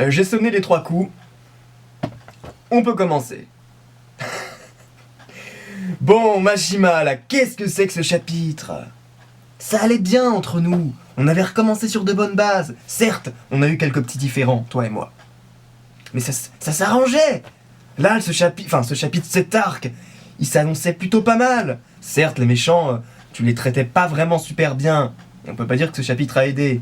J'ai sonné les 3 coups. On peut commencer. Bon, Mashima, là, qu'est-ce que c'est que ce chapitre? Ça allait bien entre nous. On avait recommencé sur de bonnes bases. Certes, on a eu quelques petits différends, toi et moi. Mais ça s'arrangeait. Là, ce chapitre, cet arc, il s'annonçait plutôt pas mal. Certes, les méchants, tu les traitais pas vraiment super bien. Et on peut pas dire que ce chapitre a aidé.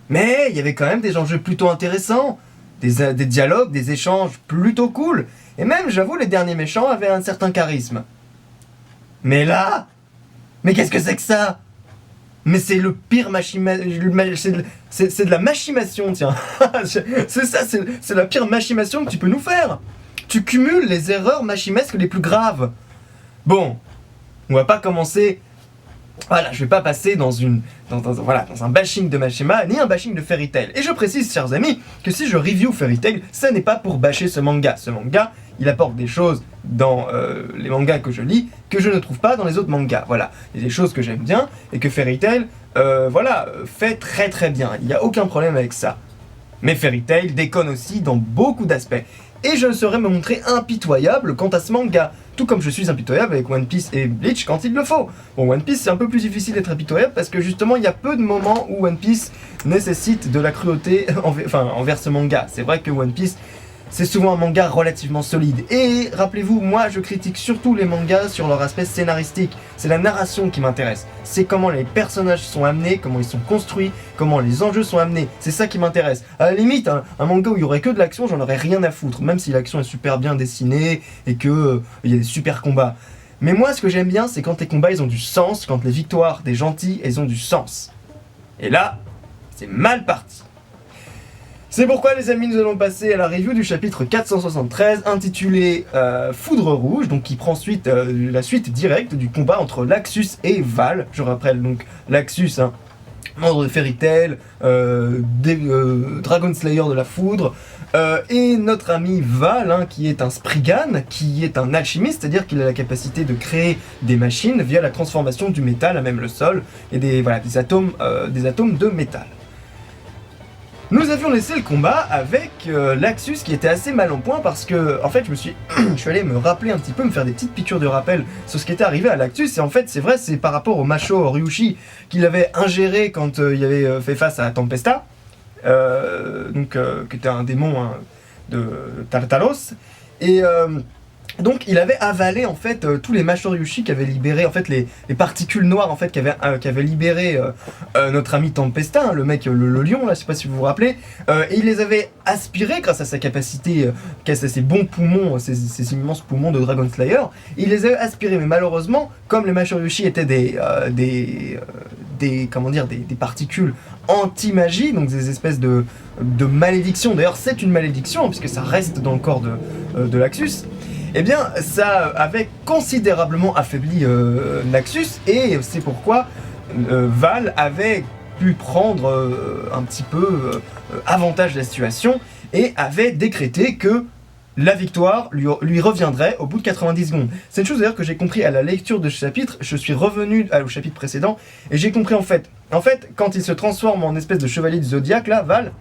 Mais il y avait quand même des enjeux plutôt intéressants. Des dialogues, des échanges plutôt cool. Et même, j'avoue, les derniers méchants avaient un certain charisme. Mais là, mais qu'est-ce que c'est que ça? Mais c'est le pire c'est de la machimation, tiens. C'est ça, c'est la pire machimation que tu peux nous faire. Tu cumules les erreurs machimesques les plus graves. Bon, on va pas commencer. Voilà, je vais pas passer dans un bashing de Mashima, ni un bashing de Fairy Tail. Et je précise, chers amis, que si je review Fairy Tail, ça n'est pas pour bâcher ce manga. Ce manga, il apporte des choses dans les mangas que je lis, que je ne trouve pas dans les autres mangas. Voilà, il y a des choses que j'aime bien, et que Fairy Tail, fait très très bien. Il n'y a aucun problème avec ça. Mais Fairy Tail déconne aussi dans beaucoup d'aspects. Et je saurais me montrer impitoyable quant à ce manga. Tout comme je suis impitoyable avec One Piece et Bleach quand il le faut. Bon, One Piece c'est un peu plus difficile d'être impitoyable parce que justement il y a peu de moments où One Piece nécessite de la cruauté envers ce manga. C'est vrai que One Piece c'est souvent un manga relativement solide. Et rappelez-vous, moi je critique surtout les mangas sur leur aspect scénaristique. C'est la narration qui m'intéresse. C'est comment les personnages sont amenés, comment ils sont construits, comment les enjeux sont amenés. C'est ça qui m'intéresse. À la limite, un manga où il y aurait que de l'action, j'en aurais rien à foutre. Même si l'action est super bien dessinée et que il y a des super combats. Mais moi ce que j'aime bien, c'est quand les combats ils ont du sens, quand les victoires des gentils elles ont du sens. Et là, c'est mal parti. C'est pourquoi les amis nous allons passer à la review du chapitre 473 intitulé Foudre Rouge, donc qui prend la suite directe du combat entre Laxus et Val. Je rappelle donc Laxus, membre de Fairy Tail, Dragon Slayer de la Foudre, et notre ami Val, qui est un Spriggan, qui est un alchimiste, c'est-à-dire qu'il a la capacité de créer des machines via la transformation du métal à même le sol, et des atomes de métal. Nous avions laissé le combat avec Laxus qui était assez mal en point parce que, en fait, je suis allé me rappeler un petit peu, me faire des petites piqûres de rappel sur ce qui était arrivé à Laxus. Et en fait, c'est vrai, c'est par rapport au Masho Ryushi qu'il avait ingéré quand il avait fait face à Tempesta, qui était un démon de Tartaros. Et donc il avait avalé en fait tous les Mashoryushi qui avaient libéré en fait les particules noires en fait qui avaient libéré notre ami Tempesta, le mec le lion là, je sais pas si vous vous rappelez, et il les avait aspirés grâce à sa capacité, grâce à ses bons poumons, ces immenses poumons de Dragon Slayer. Il les avait aspirés, mais malheureusement comme les Mashoryushi étaient des particules anti-magie, donc des espèces de malédiction. D'ailleurs c'est une malédiction puisque ça reste dans le corps de Laxus. Eh bien, ça avait considérablement affaibli Laxus, et c'est pourquoi Val avait pu prendre un petit peu avantage de la situation, et avait décrété que la victoire lui reviendrait au bout de 90 secondes. C'est une chose d'ailleurs que j'ai compris à la lecture de ce chapitre. Je suis revenu au chapitre précédent, et j'ai compris en fait, quand il se transforme en espèce de chevalier du zodiaque, là, Val,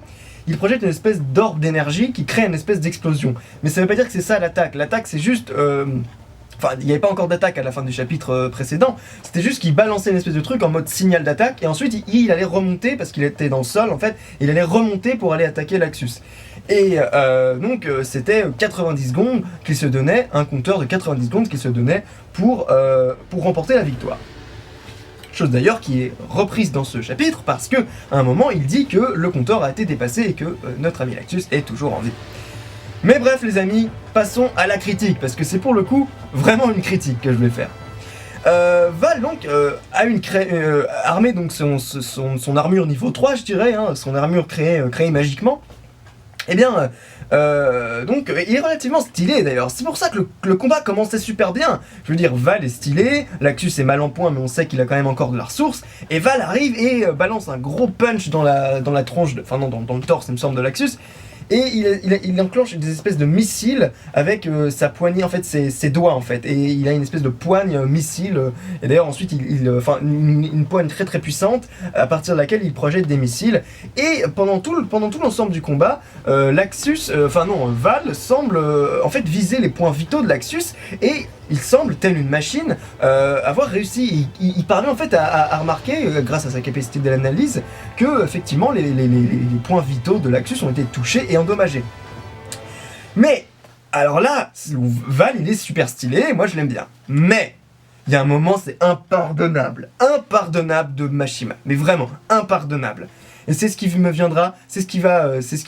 il projette une espèce d'orbe d'énergie qui crée une espèce d'explosion. Mais ça veut pas dire que c'est ça l'attaque. L'attaque c'est juste... il n'y avait pas encore d'attaque à la fin du chapitre précédent. C'était juste qu'il balançait une espèce de truc en mode signal d'attaque. Et ensuite il allait remonter, parce qu'il était dans le sol en fait. Il allait remonter pour aller attaquer Laxus. Et donc c'était 90 secondes qu'il se donnait, un compteur de 90 secondes qu'il se donnait pour remporter la victoire. Chose d'ailleurs qui est reprise dans ce chapitre parce que à un moment il dit que le compteur a été dépassé et que notre ami Laxus est toujours en vie. Mais bref les amis, passons à la critique parce que c'est pour le coup vraiment une critique que je vais faire. Val donc a armé donc son armure niveau 3 je dirais, son armure créée magiquement. Eh bien, il est relativement stylé d'ailleurs. C'est pour ça que le combat commençait super bien. Je veux dire, Val est stylé, Laxus est mal en point, mais on sait qu'il a quand même encore de la ressource. Et Val arrive et balance un gros punch dans la tronche, dans le torse, il me semble, de Laxus. et il enclenche des espèces de missiles avec sa poignée, en fait ses doigts en fait, et il a une espèce de poigne missile, et d'ailleurs ensuite enfin une poigne très très puissante à partir de laquelle il projette des missiles, et pendant tout l'ensemble du combat, Val semble en fait viser les points vitaux de Laxus, et il semble, tel une machine, avoir réussi. Il parvient en fait à remarquer, grâce à sa capacité de l'analyse, que effectivement les points vitaux de Laxus ont été touchés et endommagés. Mais, alors là, Val il est super stylé, moi je l'aime bien. Mais, il y a un moment, c'est impardonnable de Mashima. Mais vraiment, impardonnable. Et c'est ce qui me viendra, c'est ce qui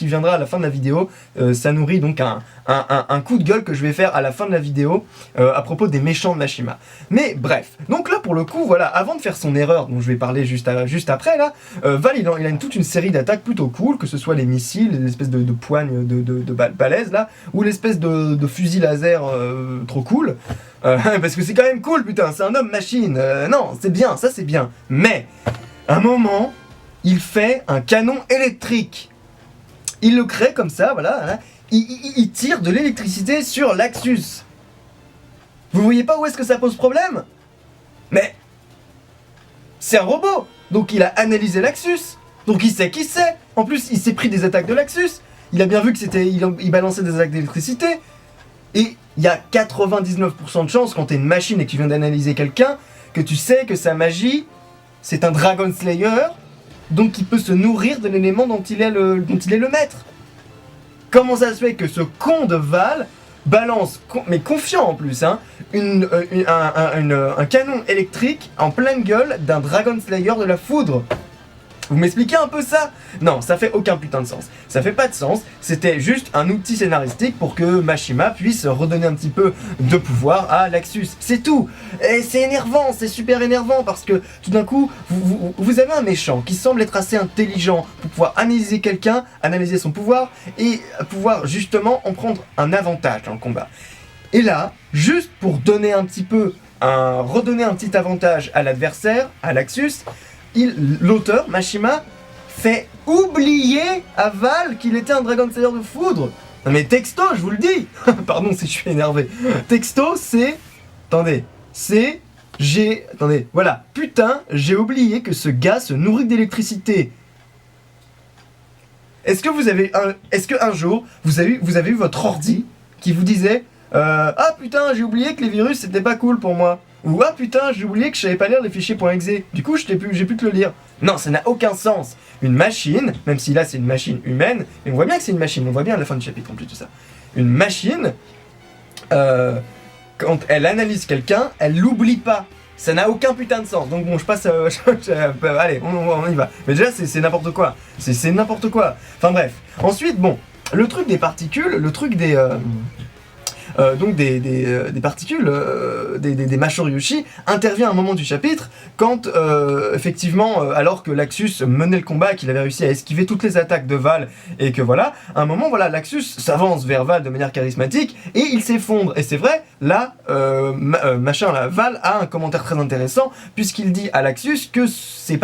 viendra à la fin de la vidéo. Ça nourrit donc un coup de gueule que je vais faire à la fin de la vidéo à propos des méchants de Mashima. Mais bref, donc là pour le coup, voilà, avant de faire son erreur, dont je vais parler juste après là, Val il a toute une série d'attaques plutôt cool, que ce soit les missiles, l'espèce de poigne de balèze là, ou l'espèce de fusil laser trop cool. Parce que c'est quand même cool, putain, c'est un homme machine. Non, c'est bien, ça c'est bien. Mais, à un moment, il fait un canon électrique. Il le crée comme ça, voilà. Il tire de l'électricité sur Laxus. Vous voyez pas où est-ce que ça pose problème? Mais, c'est un robot. Donc il a analysé Laxus. Donc il sait qui c'est. En plus, il s'est pris des attaques de Laxus. Il a bien vu que il balançait des attaques d'électricité. Et il y a 99% de chances, quand t'es une machine et que tu viens d'analyser quelqu'un, que tu sais que sa magie, c'est un Dragon Slayer, donc il peut se nourrir de l'élément dont il est le maître. Comment ça se fait que ce con de Val balance, mais confiant en plus, hein, un canon électrique en pleine gueule d'un Dragon Slayer de la foudre? Vous m'expliquez un peu ça? Non, ça fait aucun putain de sens. Ça fait pas de sens. C'était juste un outil scénaristique pour que Mashima puisse redonner un petit peu de pouvoir à Laxus. C'est tout. Et c'est énervant, c'est super énervant parce que tout d'un coup, vous avez un méchant qui semble être assez intelligent pour pouvoir analyser quelqu'un, analyser son pouvoir et pouvoir justement en prendre un avantage dans le combat. Et là, juste pour donner redonner un petit avantage à l'adversaire, à Laxus, l'auteur, Mashima, fait oublier à Val qu'il était un Dragon Slayer de foudre. Non mais texto, je vous le dis. Pardon si je suis énervé. Texto, c'est... Attendez. Voilà. Putain, j'ai oublié que ce gars se nourrit d'électricité. Est-ce que un jour, vous avez eu votre ordi qui vous disait ah putain, j'ai oublié que les virus c'était pas cool pour moi. Ou ah putain, j'ai oublié que je savais pas lire les fichiers .exe. Du coup, j'ai pu te le lire. Non, ça n'a aucun sens. Une machine, même si là c'est une machine humaine, mais on voit bien que c'est une machine, on voit bien à la fin du chapitre en plus de ça. Une machine, quand elle analyse quelqu'un, elle l'oublie pas. Ça n'a aucun putain de sens. Donc bon, je passe allez, on y va. Mais déjà, c'est n'importe quoi. C'est n'importe quoi. Enfin bref. Ensuite, bon, le truc des particules, le truc des... donc des particules, des Mashoryoshi, intervient à un moment du chapitre quand, effectivement, alors que Laxus menait le combat, qu'il avait réussi à esquiver toutes les attaques de Val, et que voilà, à un moment, voilà, Laxus s'avance vers Val de manière charismatique, et il s'effondre. Et c'est vrai, là, Val a un commentaire très intéressant, puisqu'il dit à Laxus que les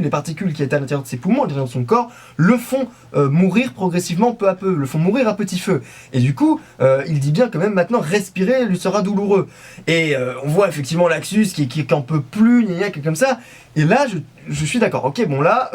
particules qui étaient à l'intérieur de ses poumons, à l'intérieur de son corps, le font mourir progressivement peu à peu, le font mourir à petit feu. Et du coup, il dit bien que même maintenant, respirer lui sera douloureux. Et on voit effectivement Laxus qui en peut plus, comme ça. Et là, je suis d'accord. Ok, bon là,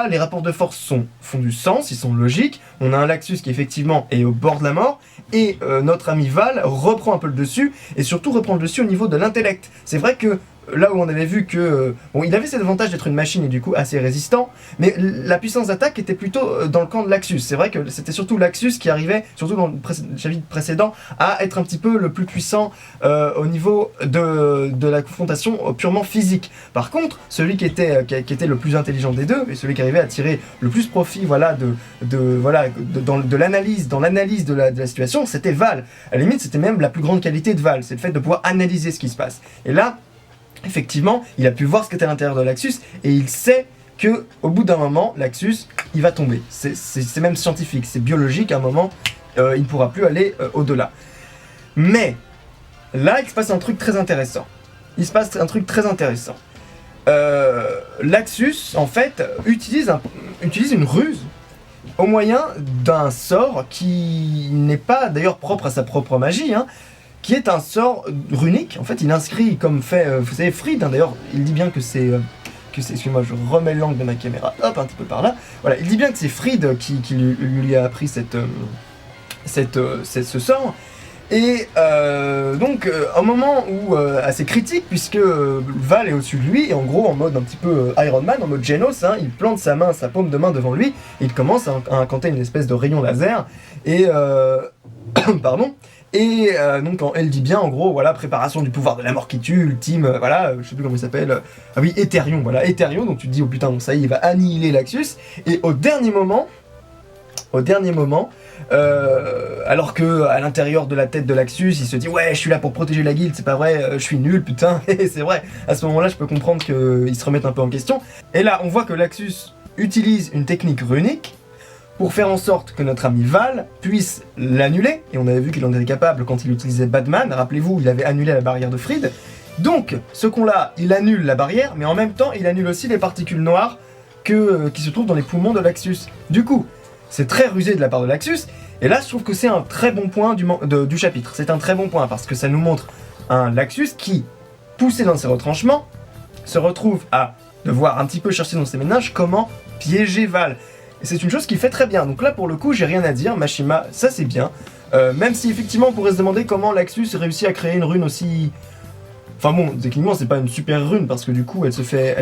les rapports de force font du sens, ils sont logiques. On a un Laxus qui effectivement est au bord de la mort. Et notre ami Val reprend un peu le dessus. Et surtout reprend le dessus au niveau de l'intellect. C'est vrai que là où on avait vu que... bon, il avait cet avantage d'être une machine et du coup assez résistant, mais la puissance d'attaque était plutôt dans le camp de Laxus. C'est vrai que c'était surtout Laxus qui arrivait, surtout dans le chapitre précédent, à être un petit peu le plus puissant au niveau de la confrontation purement physique. Par contre, celui qui était le plus intelligent des deux, et celui qui arrivait à tirer le plus profit voilà, de l'analyse, dans l'analyse de la situation, c'était Val. À la limite, c'était même la plus grande qualité de Val, c'est le fait de pouvoir analyser ce qui se passe. Et là, effectivement, il a pu voir ce qu'était à l'intérieur de Laxus et il sait que au bout d'un moment, Laxus, il va tomber. C'est même scientifique, c'est biologique. À un moment, il ne pourra plus aller au-delà. Mais là, il se passe un truc très intéressant. Laxus, en fait, utilise une ruse. au moyen d'un sort qui n'est pas d'ailleurs propre à sa propre magie, hein, qui est un sort runique. En fait, il inscrit comme fait, vous savez, Fried, hein, d'ailleurs, il dit bien que c'est... excusez-moi, je remets l'angle de ma caméra, hop, un petit peu par là. Voilà, il dit bien que c'est Fried qui lui a appris ce sort. Et donc, un moment où assez critique, puisque Val est au-dessus de lui, et en gros, en mode un petit peu Iron Man, en mode Genos, hein, il plante sa paume de main devant lui, et il commence à incanter une espèce de rayon laser, et... pardon. Et donc elle dit bien en gros, voilà, préparation du pouvoir de la mort qui tue, ultime, voilà, je sais plus comment il s'appelle, ah oui, Ethereum, voilà, Ethereum, donc tu te dis, oh putain, bon, ça y est, il va annihiler Laxus, et au dernier moment, alors que à l'intérieur de la tête de Laxus, il se dit, ouais, je suis là pour protéger la guilde, c'est pas vrai, je suis nul, putain, et c'est vrai, à ce moment-là, je peux comprendre qu'il se remette un peu en question, et là, on voit que Laxus utilise une technique runique, pour faire en sorte que notre ami Val puisse l'annuler, et on avait vu qu'il en était capable quand il utilisait Batman, rappelez-vous, il avait annulé la barrière de Fried, donc ce con-là, il annule la barrière, mais en même temps, il annule aussi les particules noires qui se trouvent dans les poumons de Laxus. Du coup, c'est très rusé de la part de Laxus, et là je trouve que c'est un très bon point du chapitre, c'est un très bon point, parce que ça nous montre un Laxus qui, poussé dans ses retranchements, se retrouve à devoir un petit peu chercher dans ses ménages comment piéger Val. Et c'est une chose qu'il fait très bien, donc là pour le coup j'ai rien à dire, Mashima, ça c'est bien. Même si effectivement on pourrait se demander comment Laxus réussit à créer une rune aussi... Enfin bon, techniquement c'est pas une super rune parce que du coup elle se fait...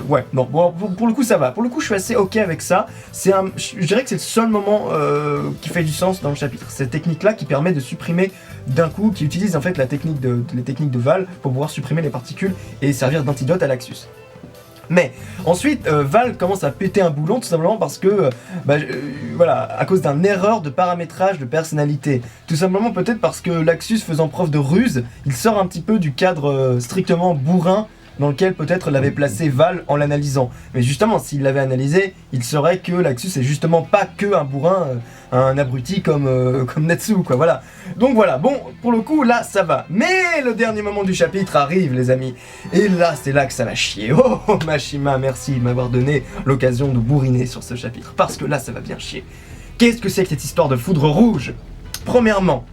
Ouais, non, bon, pour le coup ça va. Pour le coup je suis assez ok avec ça. Je dirais que c'est le seul moment qui fait du sens dans le chapitre. Cette technique là qui permet de supprimer d'un coup, qui utilise en fait les techniques de Val pour pouvoir supprimer les particules et servir d'antidote à Laxus. Mais ensuite, Val commence à péter un boulon tout simplement parce que, voilà, à cause d'une erreur de paramétrage de personnalité. Tout simplement peut-être parce que Laxus faisant preuve de ruse, il sort un petit peu du cadre strictement bourrin dans lequel peut-être l'avait placé Val en l'analysant. Mais justement, s'il l'avait analysé, il saurait que Laxus est justement pas que un bourrin, un abruti comme Natsu, quoi, voilà. Donc voilà, bon, pour le coup, là, ça va. Mais le dernier moment du chapitre arrive, les amis. Et là, c'est là que ça va chier. Oh, Mashima, merci de m'avoir donné l'occasion de bourriner sur ce chapitre. Parce que là, ça va bien chier. Qu'est-ce que c'est que cette histoire de foudre rouge? Premièrement,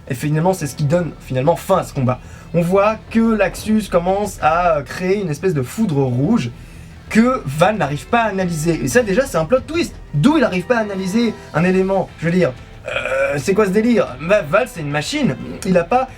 et finalement, c'est ce qui donne finalement fin à ce combat. On voit que Laxus commence à créer une espèce de foudre rouge que Val n'arrive pas à analyser. Et ça déjà c'est un plot twist. D'où il n'arrive pas à analyser un élément? Je veux dire, c'est quoi ce délire? Val c'est une machine, il a pas...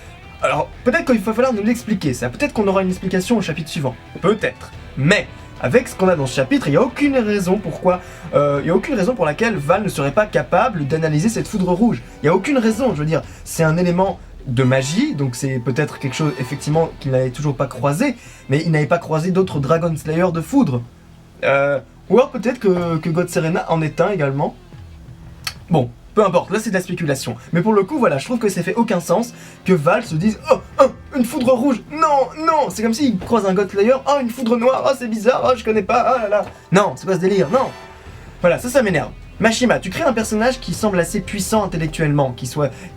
Alors peut-être qu'il va falloir nous l'expliquer ça, peut-être qu'on aura une explication au chapitre suivant, peut-être. Mais avec ce qu'on a dans ce chapitre, il n'y a aucune raison pour laquelle Val ne serait pas capable d'analyser cette foudre rouge. Il n'y a aucune raison, je veux dire, c'est un élément de magie, donc c'est peut-être quelque chose effectivement qu'il n'avait toujours pas croisé, mais il n'avait pas croisé d'autres Dragon Slayer de foudre. Ou alors peut-être que God Serena en est un également. Bon, peu importe, là c'est de la spéculation. Mais pour le coup, voilà, je trouve que ça fait aucun sens que Val se dise « Oh, une foudre rouge, non, non !» C'est comme s'il croise un God Slayer « Oh, une foudre noire, oh c'est bizarre, oh je connais pas, oh là là !» Non, c'est pas ce délire, non. Voilà, ça m'énerve. Mashima, tu crées un personnage qui semble assez puissant intellectuellement,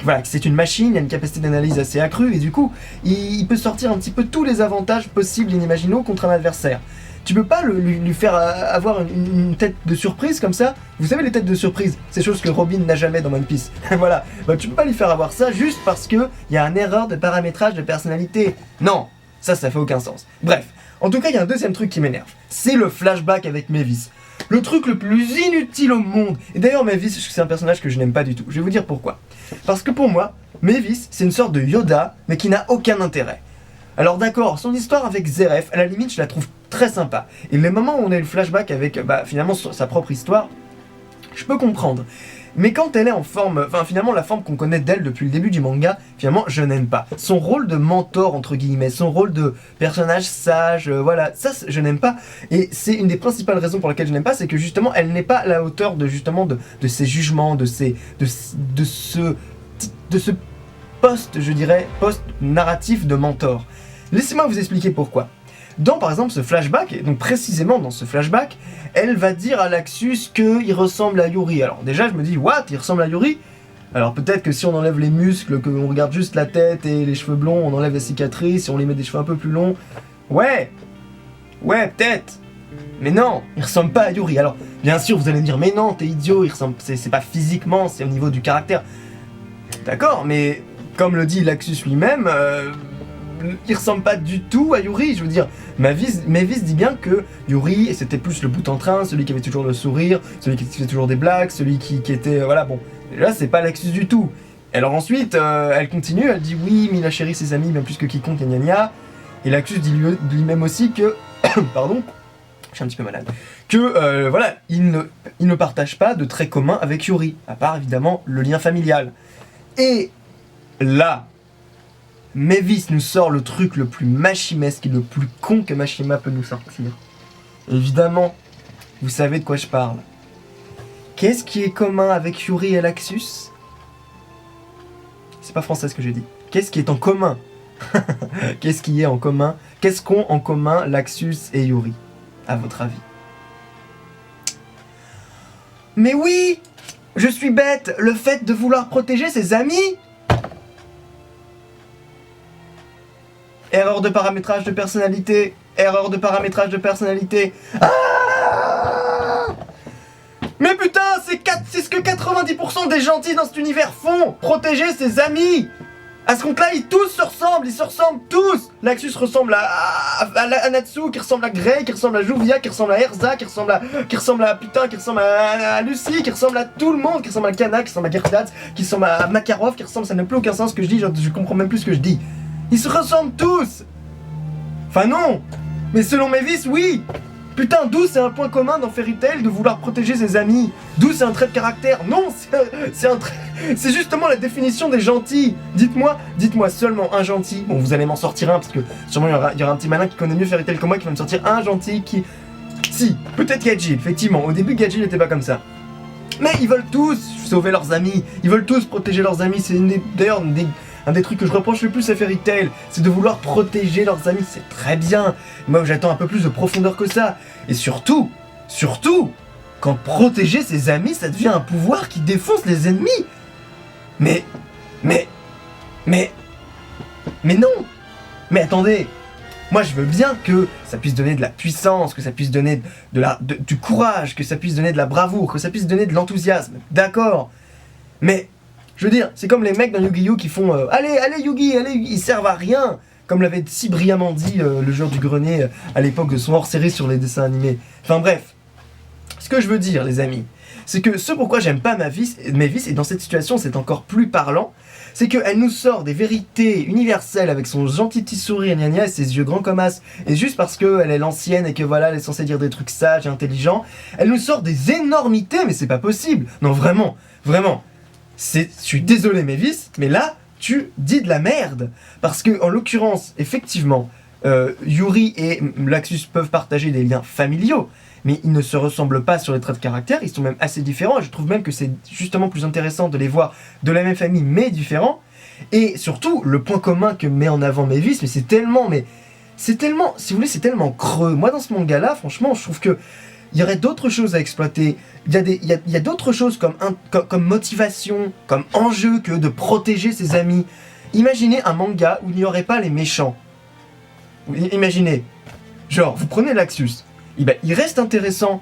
voilà, que c'est une machine, il a une capacité d'analyse assez accrue, et du coup, il peut sortir un petit peu tous les avantages possibles et inimaginables contre un adversaire. Tu peux pas lui faire avoir une tête de surprise comme ça. Vous savez les têtes de surprise, ces choses que Robin n'a jamais dans One Piece. Voilà, bah, tu peux pas lui faire avoir ça juste parce que y a une erreur de paramétrage de personnalité. Non, ça fait aucun sens. Bref, en tout cas, il y a un deuxième truc qui m'énerve. C'est le flashback avec Mavis. Le truc le plus inutile au monde. Et d'ailleurs, Mavis, c'est un personnage que je n'aime pas du tout. Je vais vous dire pourquoi. Parce que pour moi, Mavis, c'est une sorte de Yoda, mais qui n'a aucun intérêt. Alors d'accord, son histoire avec Zeref, à la limite, je la trouve très sympa. Et les moments où on a eu le flashback avec, finalement, sa propre histoire, je peux comprendre. Mais quand elle est en forme, finalement la forme qu'on connaît d'elle depuis le début du manga, finalement je n'aime pas. Son rôle de mentor entre guillemets, son rôle de personnage sage, voilà, ça je n'aime pas. Et c'est une des principales raisons pour lesquelles je n'aime pas, c'est que justement elle n'est pas à la hauteur de ses jugements, de ce poste, je dirais, poste narratif de mentor. Laissez-moi vous expliquer pourquoi. Dans par exemple ce flashback, et donc précisément dans ce flashback, elle va dire à Laxus qu'il ressemble à Yuri. Alors déjà je me dis, what, il ressemble à Yuri? Alors peut-être que si on enlève les muscles, qu'on regarde juste la tête et les cheveux blonds, on enlève les cicatrices, si on les met des cheveux un peu plus longs, ouais, peut-être. Mais non, il ressemble pas à Yuri. Alors, bien sûr, vous allez me dire, mais non, t'es idiot, il ressemble, c'est pas physiquement, c'est au niveau du caractère. D'accord, mais comme le dit Laxus lui-même, il ressemble pas du tout à Yuri. Je veux dire, Mavis dit bien que Yuri, c'était plus le bout en train, celui qui avait toujours le sourire, celui qui faisait toujours des blagues, celui qui était... voilà, bon. Là, c'est pas Laxus du tout. Alors ensuite, elle continue, elle dit oui, mais il a chéri ses amis bien plus que quiconque, gna gna gna. Et Laxus dit lui-même aussi que... pardon, je suis un petit peu malade. Que, voilà, il ne partage pas de traits communs avec Yuri, à part évidemment le lien familial. Et là, Mavis nous sort le truc le plus machimesque et le plus con que Machima peut nous sortir. Évidemment, vous savez de quoi je parle. Qu'est-ce qui est commun avec Yuri et Laxus ? C'est pas français ce que j'ai dit. Qu'est-ce qui est en commun ? Qu'est-ce qui est en commun ? Qu'est-ce qu'ont en commun Laxus et Yuri, à votre avis ? Mais oui ! Je suis bête, le fait de vouloir protéger ses amis. Erreur de paramétrage de personnalité. Erreur de paramétrage de personnalité. Ah, mais putain, c'est ce que 90% des gentils dans cet univers font. Protéger ses amis. À ce compte-là, ils se ressemblent tous. Laxus ressemble à Natsu, qui ressemble à Grey, qui ressemble à Juvia, qui ressemble à Erza, qui ressemble à Lucie, qui ressemble à tout le monde, qui ressemble à Kana, qui ressemble à Gertaz, qui ressemble à Makarov, qui ressemble, ça n'a plus aucun sens ce que je dis, je comprends même plus ce que je dis. Ils se ressemblent tous. Enfin non, mais selon Mavis, oui. Putain, d'où c'est un point commun dans Fairy Tail de vouloir protéger ses amis. D'où c'est un trait de caractère. Non, c'est justement la définition des gentils. Dites-moi seulement un gentil. Bon, vous allez m'en sortir un, parce que sûrement il y aura un petit malin qui connaît mieux Fairy Tail que moi qui va me sortir un gentil qui... Si, peut-être Gadget, effectivement. Au début, Gadget n'était pas comme ça. Mais ils veulent tous sauver leurs amis. Ils veulent tous protéger leurs amis. C'est d'ailleurs un des trucs que je reproche le plus à Fairy Tail, c'est de vouloir protéger leurs amis, c'est très bien. Moi j'attends un peu plus de profondeur que ça. Et surtout, quand protéger ses amis, ça devient un pouvoir qui défonce les ennemis. Mais non. Mais attendez, moi je veux bien que ça puisse donner de la puissance, que ça puisse donner du courage, que ça puisse donner de la bravoure, que ça puisse donner de l'enthousiasme. D'accord. Mais... je veux dire, c'est comme les mecs dans Yu-Gi-Oh qui font allez Yugi, ils servent à rien. Comme l'avait si brillamment dit le joueur du grenier à l'époque de son hors-série sur les dessins animés. Enfin bref, ce que je veux dire les amis, c'est que ce pourquoi j'aime pas Mavis, et dans cette situation c'est encore plus parlant, c'est qu'elle nous sort des vérités universelles avec son gentil petit sourire gna gna et ses yeux grands comme as, et juste parce qu'elle est l'ancienne et que voilà, elle est censée dire des trucs sages et intelligents, elle nous sort des énormités, mais c'est pas possible. Non vraiment. Je suis désolé Mavis, mais là, tu dis de la merde. Parce que, en l'occurrence, effectivement, Yuri et Laxus peuvent partager des liens familiaux, mais ils ne se ressemblent pas sur les traits de caractère, ils sont même assez différents, et je trouve même que c'est justement plus intéressant de les voir de la même famille, mais différents. Et surtout, le point commun que met en avant Mavis, mais c'est tellement, si vous voulez, c'est tellement creux. Moi, dans ce manga-là, franchement, je trouve que il y aurait d'autres choses à exploiter. Il y a d'autres choses comme motivation, comme enjeu que de protéger ses amis. Imaginez un manga où il n'y aurait pas les méchants. Imaginez. Genre, vous prenez Laxus. Il reste intéressant.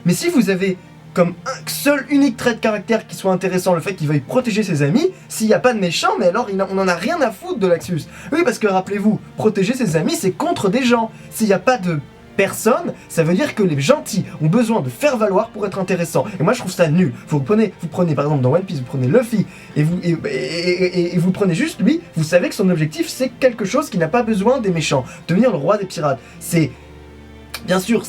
Mais si vous avez comme un seul unique trait de caractère qui soit intéressant, le fait qu'il veuille protéger ses amis, s'il n'y a pas de méchants, mais alors on n'en a rien à foutre de Laxus. Oui, parce que rappelez-vous, protéger ses amis, c'est contre des gens. S'il n'y a pas de personne, ça veut dire que les gentils ont besoin de faire valoir pour être intéressants. Et moi je trouve ça nul. Vous prenez par exemple dans One Piece, vous prenez Luffy et vous prenez juste lui, vous savez que son objectif c'est quelque chose qui n'a pas besoin des méchants, devenir le roi des pirates. C'est Bien sûr,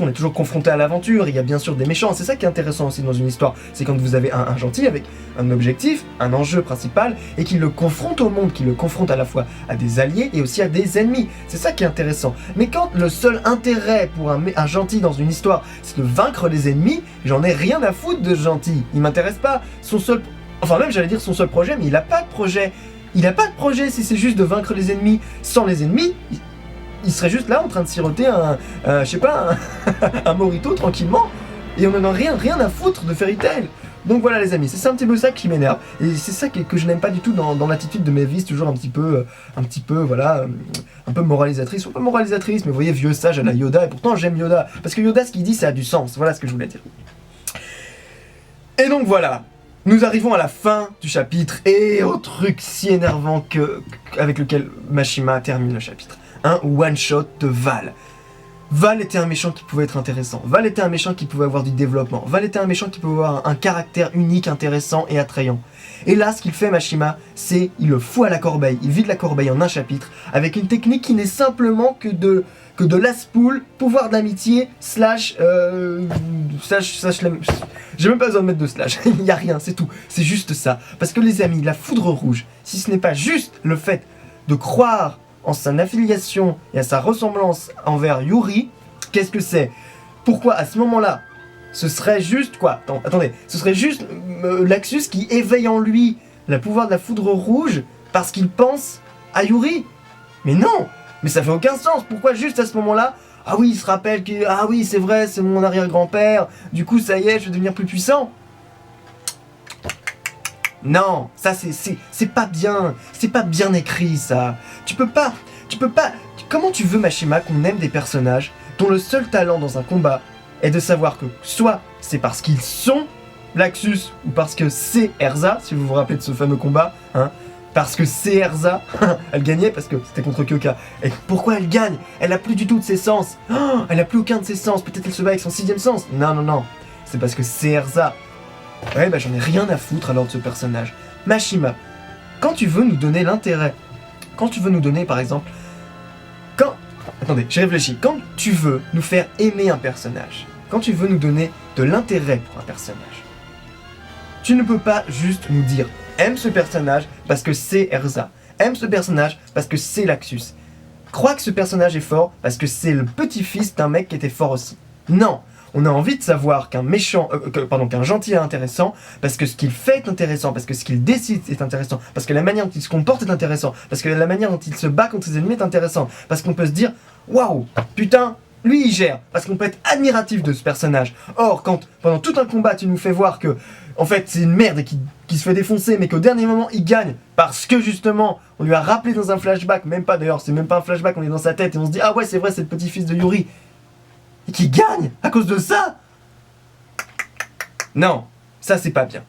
on est toujours confronté à l'aventure, il y a bien sûr des méchants, c'est ça qui est intéressant aussi dans une histoire, c'est quand vous avez un gentil avec un objectif, un enjeu principal, et qui le confronte au monde, qui le confronte à la fois à des alliés et aussi à des ennemis, c'est ça qui est intéressant. Mais quand le seul intérêt pour un gentil dans une histoire, c'est de vaincre les ennemis, j'en ai rien à foutre de ce gentil, il m'intéresse pas, son seul projet, mais il a pas de projet. Il a pas de projet si c'est juste de vaincre les ennemis. Sans les ennemis, il serait juste là en train de siroter un morito tranquillement, et on en a rien à foutre de Fairy Tail. Donc voilà les amis, c'est un petit peu ça qui m'énerve, et c'est ça que je n'aime pas du tout dans l'attitude de Mavis, toujours un petit peu, voilà, un peu moralisatrice, ou pas moralisatrice, mais vous voyez, vieux sage à la Yoda, et pourtant j'aime Yoda, parce que Yoda, ce qu'il dit, ça a du sens, voilà ce que je voulais dire. Et donc voilà, nous arrivons à la fin du chapitre, et au truc si énervant avec lequel Mashima termine le chapitre. Un one-shot de Val. Val était un méchant qui pouvait être intéressant. Val était un méchant qui pouvait avoir du développement. Val était un méchant qui pouvait avoir un caractère unique, intéressant et attrayant. Et là, ce qu'il fait Mashima, c'est il le fout à la corbeille. Il vide la corbeille en un chapitre, avec une technique qui n'est simplement que de l'aspoule, pouvoir d'amitié, slash, j'ai même pas besoin de mettre de slash, il n'y a rien, c'est tout. C'est juste ça. Parce que les amis, la foudre rouge, si ce n'est pas juste le fait de croire en son affiliation et à sa ressemblance envers Yuri, qu'est-ce que c'est? Pourquoi à ce moment-là, ce serait juste quoi? Attendez, ce serait juste Laxus qui éveille en lui le pouvoir de la foudre rouge parce qu'il pense à Yuri? Mais non! Mais ça fait aucun sens! Pourquoi juste à ce moment-là? Ah oui, il se rappelle que... Ah oui, c'est vrai, c'est mon arrière-grand-père, du coup ça y est, je vais devenir plus puissant. Non, ça c'est pas bien écrit ça. Tu peux pas, comment tu veux Mashima qu'on aime des personnages dont le seul talent dans un combat est de savoir que soit c'est parce qu'ils sont Laxus ou parce que c'est Erza, si vous vous rappelez de ce fameux combat, hein, parce que c'est Erza, elle gagnait parce que c'était contre Kyoka. Et pourquoi elle gagne? Elle a plus du tout de ses sens. Oh, elle a plus aucun de ses sens, peut-être elle se bat avec son 6ème sens. Non, c'est parce que c'est Erza. Ouais, bah j'en ai rien à foutre alors de ce personnage. Mashima, quand tu veux nous donner l'intérêt, quand tu veux nous donner par exemple... Attendez, j'ai réfléchi. Quand tu veux nous faire aimer un personnage, quand tu veux nous donner de l'intérêt pour un personnage, tu ne peux pas juste nous dire « aime ce personnage parce que c'est Erza, aime ce personnage parce que c'est Laxus, crois que ce personnage est fort parce que c'est le petit-fils d'un mec qui était fort aussi. » Non, on a envie de savoir qu'un qu'un gentil est intéressant parce que ce qu'il fait est intéressant, parce que ce qu'il décide est intéressant, parce que la manière dont il se comporte est intéressant, parce que la manière dont il se bat contre ses ennemis est intéressante, parce qu'on peut se dire « waouh, putain, lui il gère », parce qu'on peut être admiratif de ce personnage. Or, quand pendant tout un combat tu nous fais voir que en fait c'est une merde et qui se fait défoncer, mais qu'au dernier moment il gagne parce que justement on lui a rappelé dans un flashback, même pas d'ailleurs, c'est même pas un flashback, on est dans sa tête et on se dit « ah ouais c'est vrai, c'est le petit-fils de Yuri ». Et qui gagne à cause de ça? Non, ça c'est pas bien.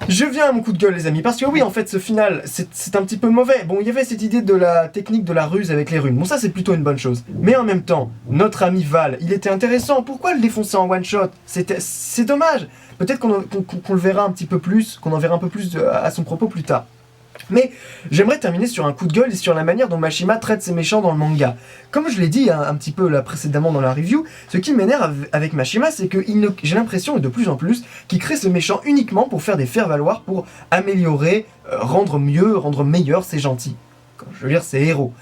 Je viens à mon coup de gueule les amis, parce que oui en fait ce final c'est un petit peu mauvais. Bon, il y avait cette idée de la technique de la ruse avec les runes, bon ça c'est plutôt une bonne chose. Mais en même temps, notre ami Val, il était intéressant, pourquoi le défoncer en one shot? C'est dommage. Peut-être qu'on le verra un petit peu plus, qu'on en verra un peu plus à son propos plus tard. Mais j'aimerais terminer sur un coup de gueule et sur la manière dont Mashima traite ses méchants dans le manga. Comme je l'ai dit un petit peu là précédemment dans la review, ce qui m'énerve avec Mashima, c'est que j'ai l'impression, et de plus en plus, qu'il crée ses méchants uniquement pour faire des faire-valoir, pour améliorer, rendre mieux, rendre meilleur ses gentils. Je veux dire, ses héros.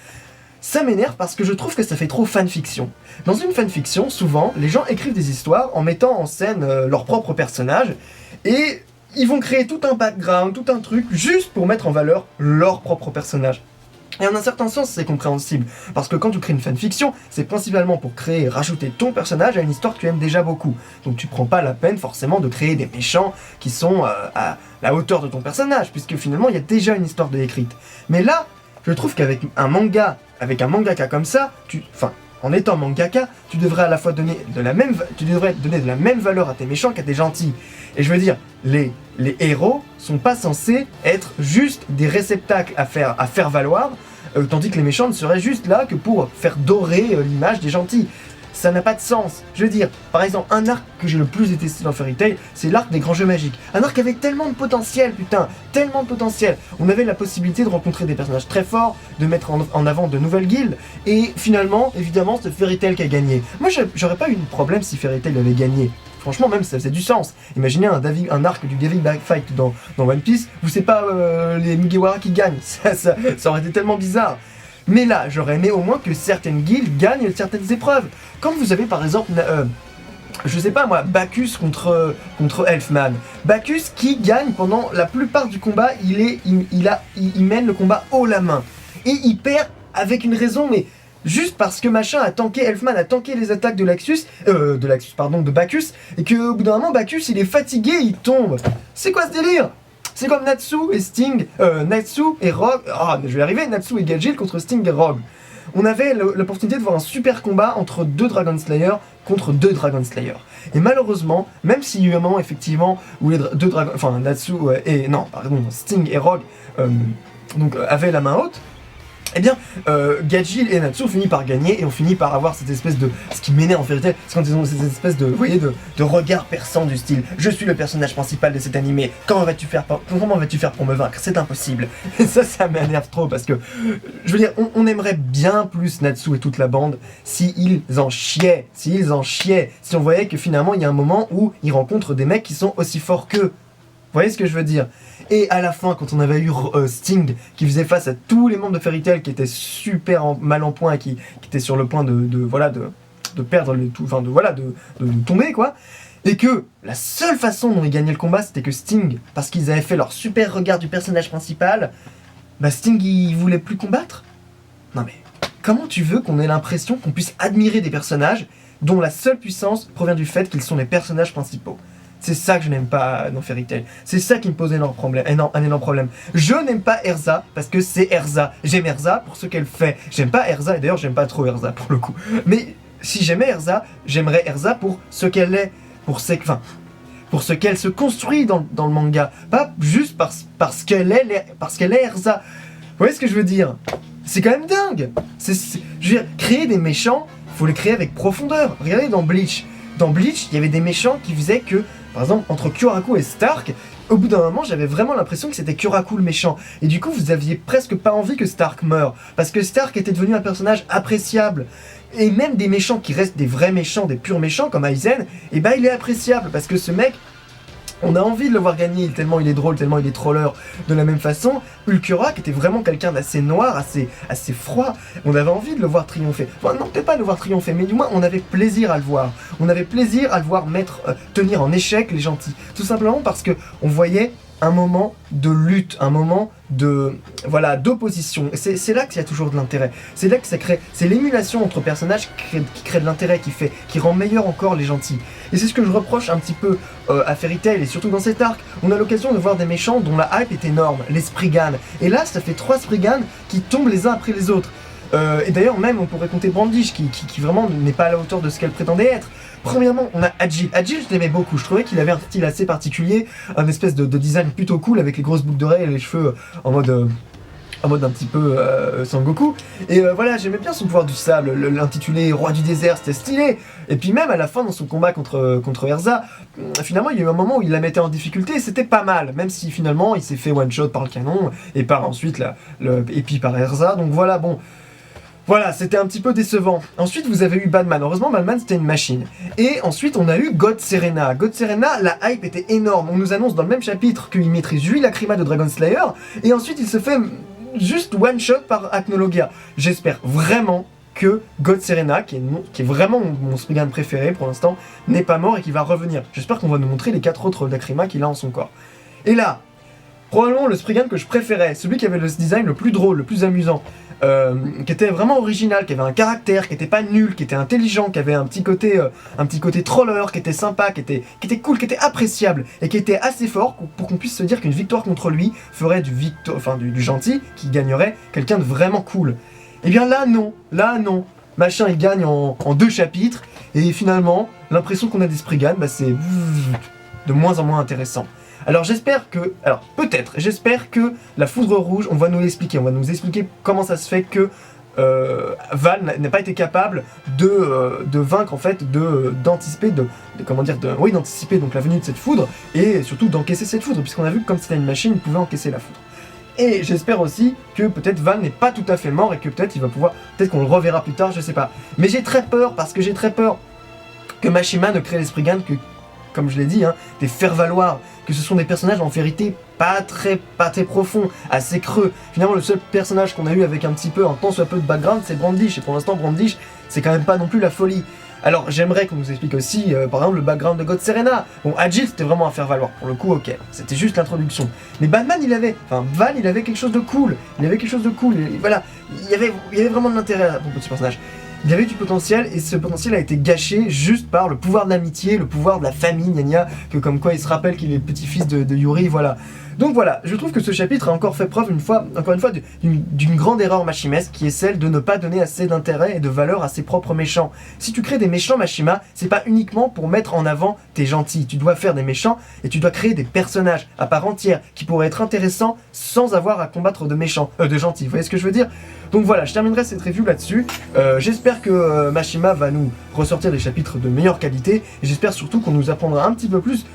Ça m'énerve parce que je trouve que ça fait trop fanfiction. Dans une fanfiction, souvent, les gens écrivent des histoires en mettant en scène leurs propres personnages, et ils vont créer tout un background, tout un truc, juste pour mettre en valeur leur propre personnage. Et en un certain sens, c'est compréhensible, parce que quand tu crées une fanfiction, c'est principalement pour créer et rajouter ton personnage à une histoire que tu aimes déjà beaucoup. Donc tu prends pas la peine forcément de créer des méchants qui sont à la hauteur de ton personnage, puisque finalement il y a déjà une histoire de écrite. Mais là, je trouve qu'avec un manga, avec un mangaka comme ça, en étant mangaka, tu devrais à la fois donner de la même valeur à tes méchants qu'à tes gentils. Et je veux dire, les héros sont pas censés être juste des réceptacles à faire valoir, tandis que les méchants ne seraient juste là que pour faire dorer l'image des gentils. Ça n'a pas de sens. Je veux dire, par exemple, un arc que j'ai le plus détesté dans Fairy Tail, c'est l'arc des grands jeux magiques. Un arc avec tellement de potentiel, putain, tellement de potentiel. On avait la possibilité de rencontrer des personnages très forts, de mettre en avant de nouvelles guildes, et finalement, évidemment, c'est Fairy Tail qui a gagné. Moi, j'aurais pas eu de problème si Fairy Tail avait gagné. Franchement, même ça faisait du sens. Imaginez un arc du Gavin Backfight dans One Piece, où c'est pas les Mugiwara qui gagnent. Ça aurait été tellement bizarre. Mais là, j'aurais aimé au moins que certaines guildes gagnent certaines épreuves. Quand vous avez par exemple, je sais pas moi, Bacchus contre Elfman. Bacchus qui gagne pendant la plupart du combat, il mène le combat haut la main. Et il perd avec une raison, mais juste parce que machin a tanké, Elfman a tanké les attaques de de Bacchus, et que au bout d'un moment, Bacchus il est fatigué, il tombe. C'est quoi ce délire? C'est comme Natsu et Sting, Natsu et Rogue, je vais y arriver, Natsu et Gajil contre Sting et Rogue. On avait l'opportunité de voir un super combat entre deux Dragon Slayer contre deux Dragon Slayer. Et malheureusement, même s'il y a eu un moment effectivement où les deux Dragons, enfin Natsu Sting et Rogue avaient la main haute, eh bien, Gajil et Natsu ont fini par gagner et ont fini par avoir cette espèce de... Ce qui m'énerve en vérité, c'est quand ils ont cette espèce de, vous voyez, de regard perçant du style « Je suis le personnage principal de cet animé, comment vas-tu faire pour me vaincre? C'est impossible !» Et ça m'énerve trop parce que, je veux dire, on aimerait bien plus Natsu et toute la bande s'ils en chiaient, si on voyait que finalement il y a un moment où ils rencontrent des mecs qui sont aussi forts qu'eux. Vous voyez ce que je veux dire? Et à la fin, quand on avait eu Sting qui faisait face à tous les membres de Fairy Tail qui étaient super mal en point et qui étaient sur le point de perdre le tout, de tomber quoi, et que la seule façon dont ils gagnaient le combat c'était que Sting, parce qu'ils avaient fait leur super regard du personnage principal, Sting il voulait plus combattre. Non mais, comment tu veux qu'on ait l'impression qu'on puisse admirer des personnages dont la seule puissance provient du fait qu'ils sont les personnages principaux? C'est ça que je n'aime pas dans Fairy Tail. C'est ça qui me pose un énorme problème. Je n'aime pas Erza parce que c'est Erza. J'aime Erza pour ce qu'elle fait. J'aime pas Erza, et d'ailleurs j'aime pas trop Erza pour le coup. Mais si j'aimais Erza, j'aimerais Erza pour ce qu'elle est. Pour ce qu'elle se construit dans le manga. Pas juste parce qu'elle est Erza. Vous voyez ce que je veux dire? C'est quand même dingue. Je veux dire, créer des méchants, faut les créer avec profondeur. Regardez dans Bleach. Dans Bleach, il y avait des méchants qui faisaient que, par exemple, entre Kyoraku et Stark, au bout d'un moment, j'avais vraiment l'impression que c'était Kyoraku le méchant. Et du coup, vous aviez presque pas envie que Stark meure, parce que Stark était devenu un personnage appréciable. Et même des méchants qui restent des vrais méchants, des purs méchants, comme Aizen, il est appréciable, parce que ce mec... On a envie de le voir gagner, tellement il est drôle, tellement il est troller. De la même façon, Ulquiorra, qui était vraiment quelqu'un d'assez noir, assez froid, on avait envie de le voir triompher. Enfin, non, peut-être pas de le voir triompher, mais du moins, on avait plaisir à le voir. On avait plaisir à le voir tenir en échec les gentils. Tout simplement parce que on voyait un moment de lutte, un moment d'opposition. C'est là qu'il y a toujours de l'intérêt. C'est là que ça crée, c'est l'émulation entre personnages qui crée de l'intérêt, qui rend meilleur encore les gentils. Et c'est ce que je reproche un petit peu à Fairy Tail, et surtout dans cet arc. On a l'occasion de voir des méchants dont la hype est énorme, les Spriggan. Et là, ça fait 3 Spriggan qui tombent les uns après les autres. Et d'ailleurs, même, on pourrait compter Brandish, qui vraiment n'est pas à la hauteur de ce qu'elle prétendait être. Premièrement, on a Agile. Agile, je l'aimais beaucoup. Je trouvais qu'il avait un style assez particulier, un espèce de design plutôt cool avec les grosses boucles d'oreilles et les cheveux en mode un petit peu Sangoku. Et j'aimais bien son pouvoir du sable, l'intitulé Roi du désert, c'était stylé. Et puis même à la fin, dans son combat contre Erza, finalement, il y a eu un moment où il la mettait en difficulté et c'était pas mal. Même si finalement, il s'est fait one-shot par le canon et par ensuite, et puis par Erza. Donc voilà, bon... Voilà, c'était un petit peu décevant. Ensuite, vous avez eu Batman. Heureusement, Batman, c'était une machine. Et ensuite, on a eu God Serena. God Serena, la hype était énorme. On nous annonce dans le même chapitre qu'il maîtrise 8 Lacrima de Dragon Slayer. Et ensuite, il se fait juste one-shot par Acnologia. J'espère vraiment que God Serena, qui est vraiment mon Spriggan préféré pour l'instant, n'est pas mort et qu'il va revenir. J'espère qu'on va nous montrer les 4 autres Lacrima qu'il a en son corps. Et là, probablement le Spriggan que je préférais, celui qui avait le design le plus drôle, le plus amusant, qui était vraiment original, qui avait un caractère, qui était pas nul, qui était intelligent, qui avait un petit côté troller, qui était sympa, qui était cool, qui était appréciable, et qui était assez fort pour qu'on puisse se dire qu'une victoire contre lui ferait du gentil, qui gagnerait quelqu'un de vraiment cool. Et bien là non, machin il gagne en 2 chapitres, et finalement, l'impression qu'on a des Spriggan, c'est de moins en moins intéressant. Alors j'espère que la foudre rouge, on va nous l'expliquer, comment ça se fait que Val n'a pas été capable de vaincre en fait, d'anticiper d'anticiper donc la venue de cette foudre et surtout d'encaisser cette foudre, puisqu'on a vu que comme c'était une machine, il pouvait encaisser la foudre. Et j'espère aussi que peut-être Val n'est pas tout à fait mort et que peut-être qu'on le reverra plus tard, je sais pas. Mais j'ai très peur que Mashima ne crée les Spriggan que, comme je l'ai dit, des faire-valoir, que ce sont des personnages en vérité pas très profonds, assez creux. Finalement, le seul personnage qu'on a eu avec un tant soit peu de background, c'est Brandish. Et pour l'instant, Brandish, c'est quand même pas non plus la folie. Alors j'aimerais qu'on nous explique aussi, par exemple, le background de God Serena. Bon, Agile c'était vraiment à faire valoir, pour le coup, ok, c'était juste l'introduction. Mais Batman Val il avait quelque chose de cool, et voilà, il y avait vraiment de l'intérêt à propos de ce personnage. Il avait du potentiel, et ce potentiel a été gâché juste par le pouvoir de l'amitié, le pouvoir de la famille, que comme quoi il se rappelle qu'il est le petit-fils de Yuri, voilà. Donc voilà, je trouve que ce chapitre a encore fait preuve encore une fois, d'une grande erreur Machimesque, qui est celle de ne pas donner assez d'intérêt et de valeur à ses propres méchants. Si tu crées des méchants Mashima, c'est pas uniquement pour mettre en avant tes gentils, tu dois faire des méchants et tu dois créer des personnages à part entière qui pourraient être intéressants sans avoir à combattre de gentils, vous voyez ce que je veux dire? Donc voilà, je terminerai cette review là-dessus. J'espère que Mashima va nous ressortir des chapitres de meilleure qualité, et j'espère surtout qu'on nous apprendra un petit peu plus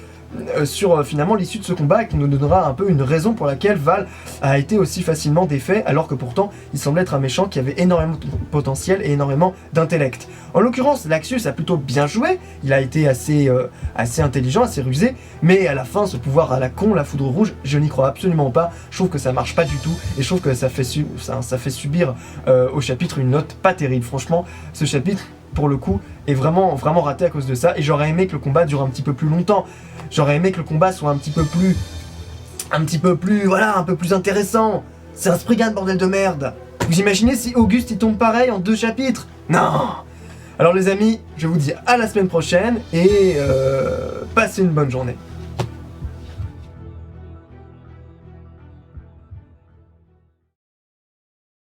sur finalement l'issue de ce combat, et qu'on nous donnera un peu une raison pour laquelle Val a été aussi facilement défait, alors que pourtant il semblait être un méchant qui avait énormément de potentiel et énormément d'intellect. En l'occurrence, Laxius a plutôt bien joué, il a été assez intelligent, assez rusé, mais à la fin ce pouvoir à la con, la foudre rouge, je n'y crois absolument pas. Je trouve que ça marche pas du tout, et je trouve que ça fait subir au chapitre une note pas terrible. Franchement, ce chapitre pour le coup est vraiment raté à cause de ça, et j'aurais aimé que le combat dure un petit peu plus longtemps. J'aurais aimé que le combat soit un peu plus intéressant. C'est un Spriggan, bordel de merde. Vous imaginez si Auguste il tombe pareil en 2 chapitres? Non. Alors les amis, je vous dis à la semaine prochaine, et passez une bonne journée.